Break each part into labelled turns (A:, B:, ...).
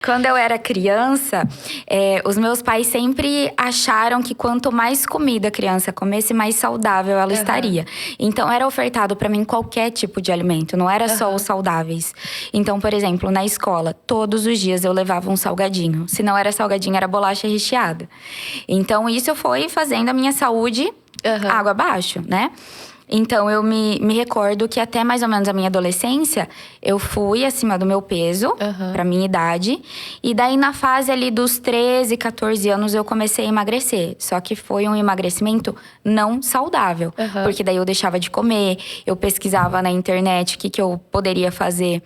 A: Quando eu era criança, os meus pais sempre acharam que quanto mais comida a criança comesse, mais saudável ela estaria. Então, era ofertado pra mim qualquer tipo de alimento, não era só os saudáveis. Então, por exemplo, na escola, todos os dias eu levava um salgadinho. Se não era salgadinho, era bolacha recheada. Então, isso foi fazendo a minha saúde água abaixo, né? Então, eu me recordo que até mais ou menos a minha adolescência, eu fui acima do meu peso, pra minha idade. E daí, na fase ali dos 13, 14 anos, eu comecei a emagrecer. Só que foi um emagrecimento não saudável. Porque daí eu deixava de comer, eu pesquisava na internet o que eu poderia fazer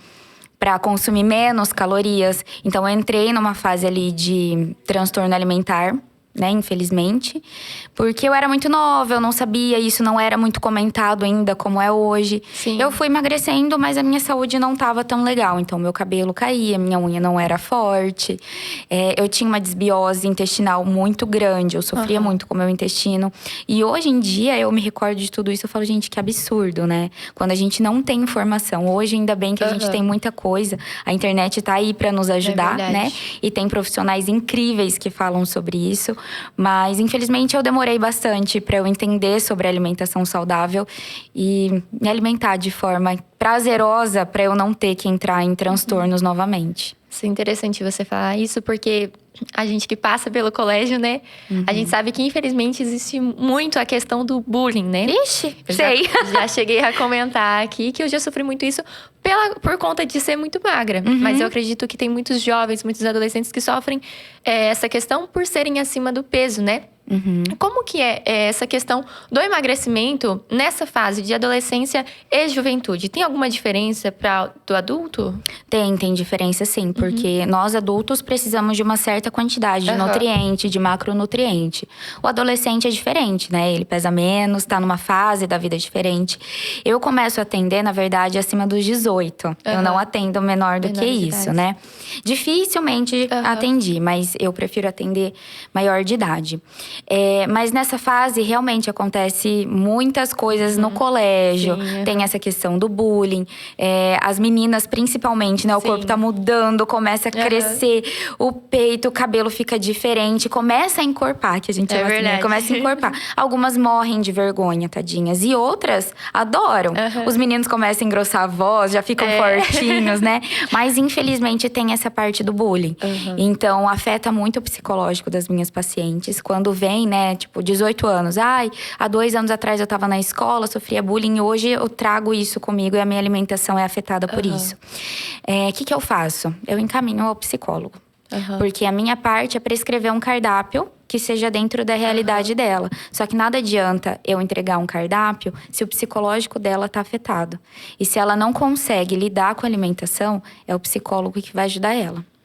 A: para consumir menos calorias. Então, eu entrei numa fase ali de transtorno alimentar, né, infelizmente. Porque eu era muito nova, eu não sabia, isso não era muito comentado ainda como é hoje.
B: Sim.
A: Eu fui emagrecendo, mas a minha saúde não estava tão legal. Então, meu cabelo caía, minha unha não era forte. Eu tinha uma desbiose intestinal muito grande, eu sofria muito com o meu intestino. E hoje em dia, eu me recordo de tudo isso, eu falo, gente, que absurdo, né? Quando a gente não tem informação. Hoje, ainda bem que a gente tem muita coisa. A internet tá aí para nos ajudar, né? E tem profissionais incríveis que falam sobre isso. Mas, infelizmente, eu demorei bastante para eu entender sobre a alimentação saudável e me alimentar de forma prazerosa para eu não ter que entrar em transtornos novamente.
B: Isso é interessante você falar isso, porque a gente que passa pelo colégio, né? A gente sabe que, infelizmente, existe muito a questão do bullying, né?
A: Ixi, sei.
B: Já cheguei a comentar aqui que eu já sofri muito isso por conta de ser muito magra. Mas eu acredito que tem muitos jovens, muitos adolescentes que sofrem essa questão por serem acima do peso, né? Como que é essa questão do emagrecimento nessa fase de adolescência e juventude? Tem alguma diferença para do adulto?
A: Tem diferença sim, porque nós adultos precisamos de uma certa quantidade de nutriente, de macronutriente. O adolescente é diferente, né? Ele pesa menos, tá numa fase da vida diferente. Eu começo a atender, na verdade, acima dos 18. Eu não atendo menor do que isso, né? Dificilmente atendi, mas eu prefiro atender maior de idade. Mas nessa fase, realmente, acontece muitas coisas no colégio.
B: Sim,
A: Tem essa questão do bullying. As meninas, principalmente, né? O corpo tá mudando, começa a crescer. O peito, o cabelo fica diferente. Começa a encorpar, que a gente chama assim, né? Começa a encorpar. Algumas morrem de vergonha, tadinhas. E outras adoram. Os meninos começam a engrossar a voz, já ficam fortinhos, né? Mas, infelizmente, tem essa parte do bullying. Então, afeta muito o psicológico das minhas pacientes. Quando vem, né, tipo, 18 anos. Ai, há 2 anos atrás eu tava na escola, sofria bullying. Hoje eu trago isso comigo e a minha alimentação é afetada por isso. O que eu faço? Eu encaminho ao psicólogo. Porque a minha parte é prescrever um cardápio que seja dentro da realidade dela. Só que nada adianta eu entregar um cardápio se o psicológico dela tá afetado. E se ela não consegue lidar com a alimentação, é o psicólogo que vai ajudar ela.